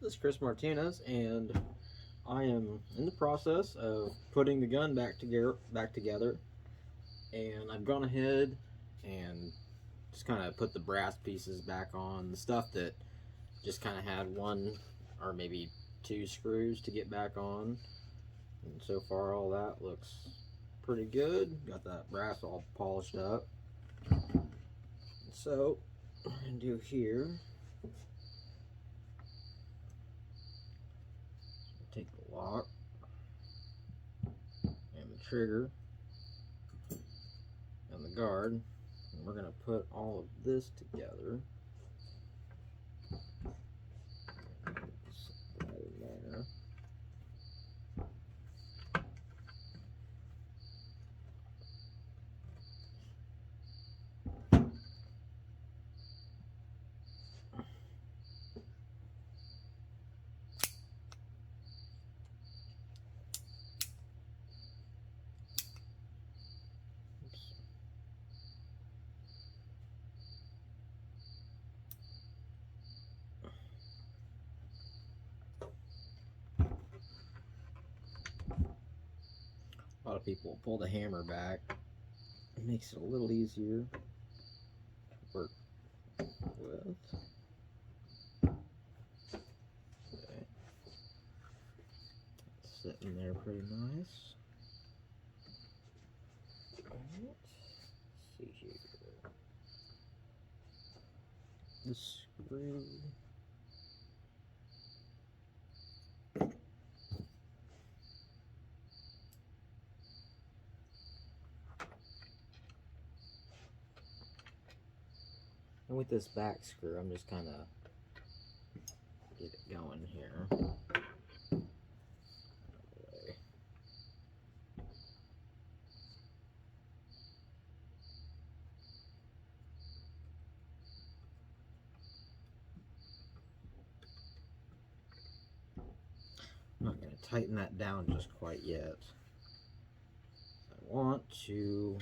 This is Chris Martinez, and I am in the process of putting the gun back together. And I've gone ahead and just kind of put the brass pieces back on. The stuff that just kind of had one or maybe two screws to get back on. And so far, all that looks pretty good. Got that brass all polished up. So, what I'm going to do here, take the lock and the trigger and the guard, and we're going to put all of this together. Set that in there. A lot of people pull the hammer back. It makes it a little easier to work with. Okay. It's sitting there pretty nice. Alright. Let's see here. The screw. And with this back screw, I'm just kind of get it going here. I'm not going to tighten that down just quite yet. I want to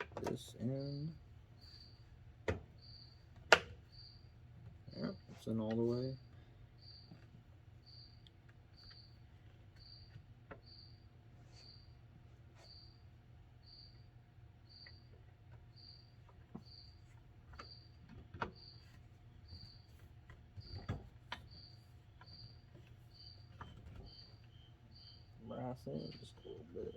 put this in. Yep, it's in all the way. Brass in just a little bit.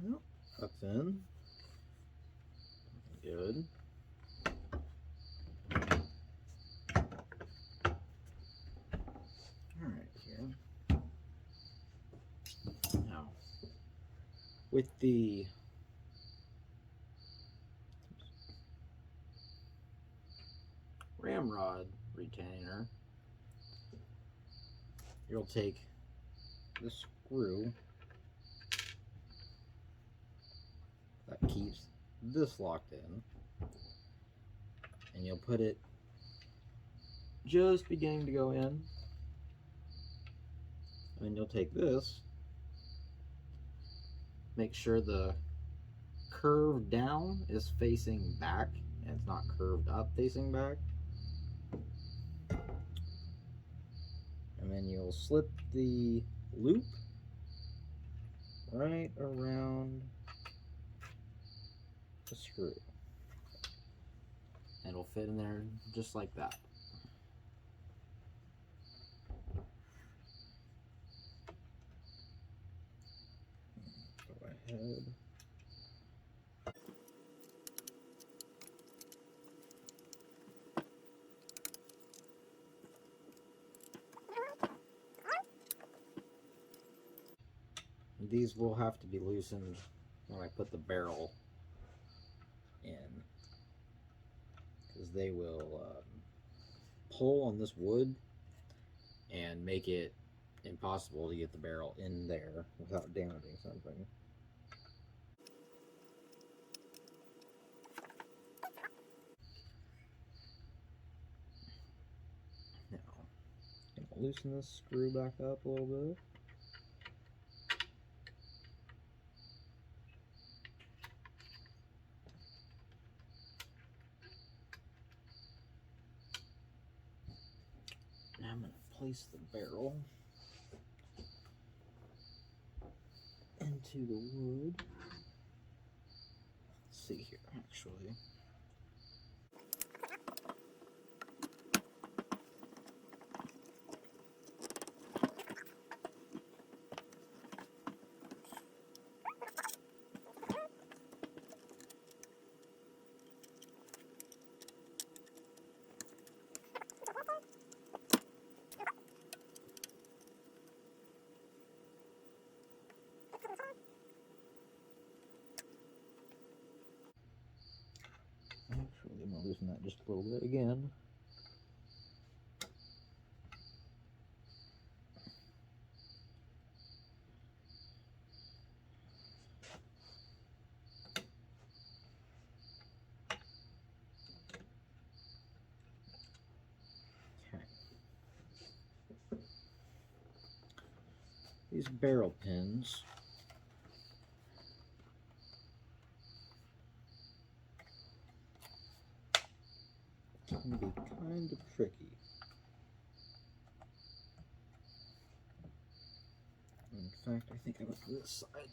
Yep, tucks in. Good. Alright, here. Now, with the ramrod retainer, you'll take the screw that keeps this locked in, and you'll put it just beginning to go in, and then you'll take this, make sure the curve down is facing back and it's not curved up facing back, and then you'll slip the loop right around the screw, and it'll fit in there just like that. Go ahead. these will have to be loosened when I put the barrel in, because they will pull on this wood and make it impossible to get the barrel in there without damaging something. Now, I'm gonna loosen this screw back up a little bit. Now I'm going to place the barrel into the wood. Let's see here, actually. Actually, I'm going to loosen that just a little bit again. Okay. These barrel pins can be kind of tricky. In fact, I think I went to this side.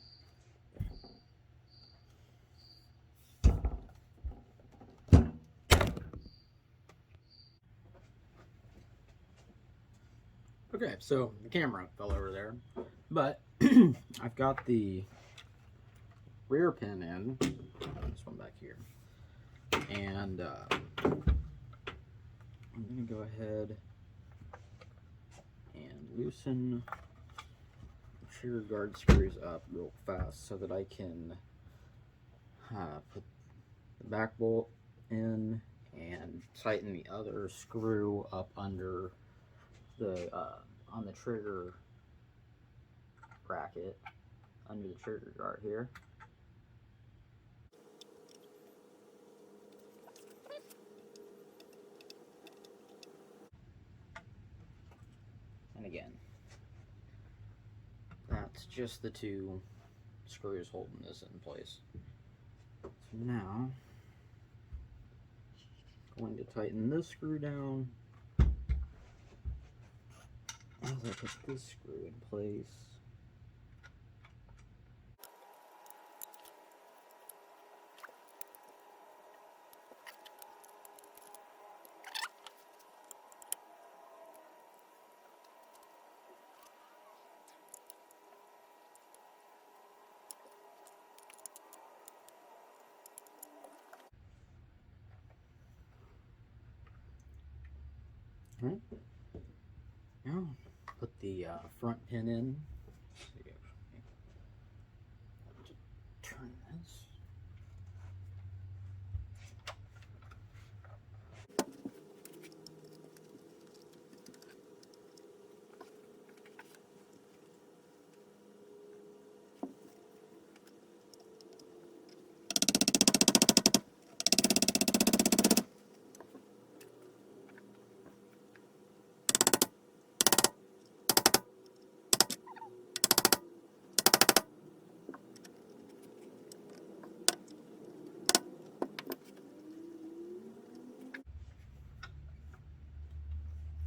Okay, so the camera fell over there, but I've got the rear pin in, this one back here, and I'm going to go ahead and loosen the trigger guard screws up real fast so that I can put the back bolt in and tighten the other screw up under the on the trigger bracket under the trigger guard here. And again, that's just the two screws holding this in place. So now, I'm going to tighten this screw down as I put this screw in place. Alright, now put the front pin in. Turn this.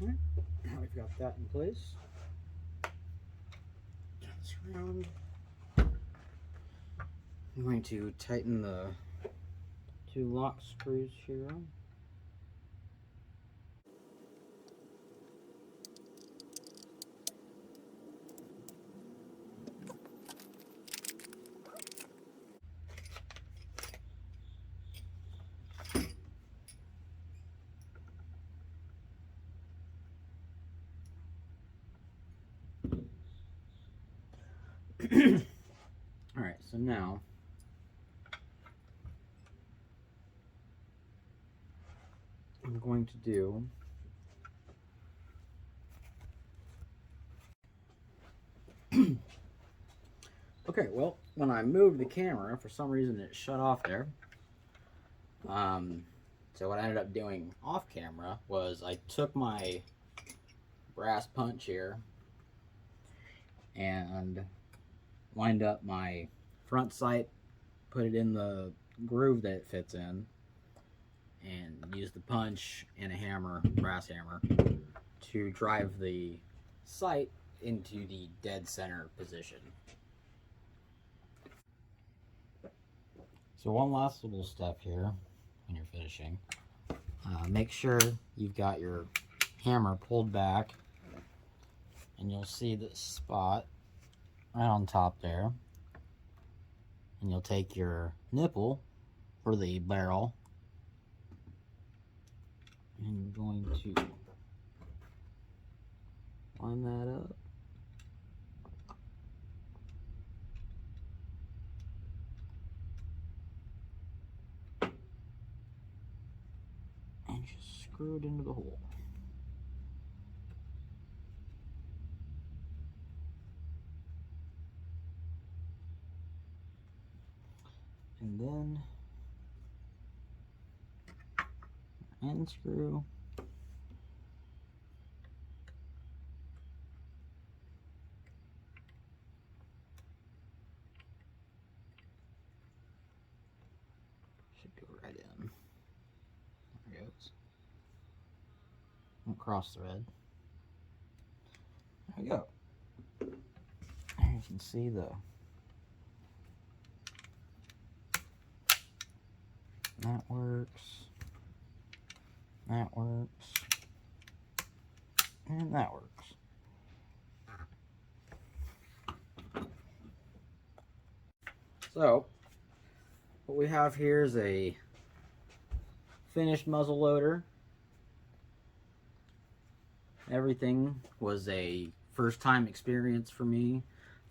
Alright, now we've got that in place. Turn this around. I'm going to tighten the two lock screws here on. now, I'm going to do okay, well, when I moved the camera, for some reason it shut off there. So what I ended up doing off camera was I took my brass punch here and lined up my front sight, put it in the groove that it fits in, and used the punch and a hammer, brass hammer, to drive the sight into the dead center position. So one last little step here when you're finishing. Make sure you've got your hammer pulled back, and you'll see this spot right on top there. And you'll take your nipple for the barrel, and you're going to line that up. And just screw it into the hole. And then end screw. Should go right in. There it goes. Won't cross thread. There we go. There you can see that works. That works. And that works. So, what we have here is a finished muzzle loader. Everything was a first time experience for me,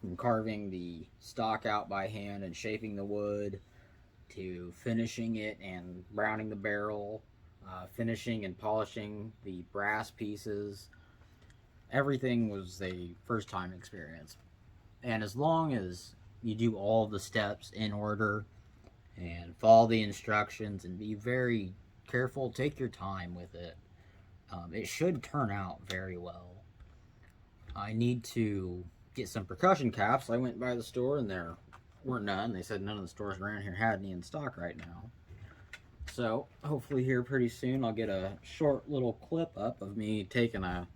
from carving the stock out by hand and shaping the wood, to finishing it and browning the barrel, finishing and polishing the brass pieces. Everything was a first time experience. And as long as you do all the steps in order and follow the instructions and be very careful, take your time with it, it should turn out very well. I need to get some percussion caps. I went by the store and there weren't none. They said none of the stores around here had any in stock right now. So hopefully here pretty soon I'll get a short little clip up of me taking a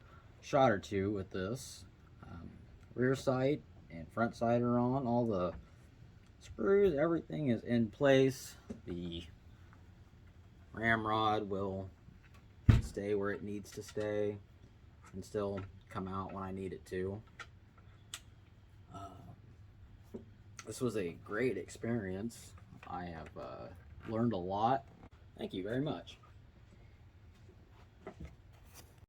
shot or two with this. Rear sight and front sight are on. All the screws, everything is in place. The ramrod will stay where it needs to stay and still come out when I need it to. This was a great experience. I have learned a lot. Thank you very much.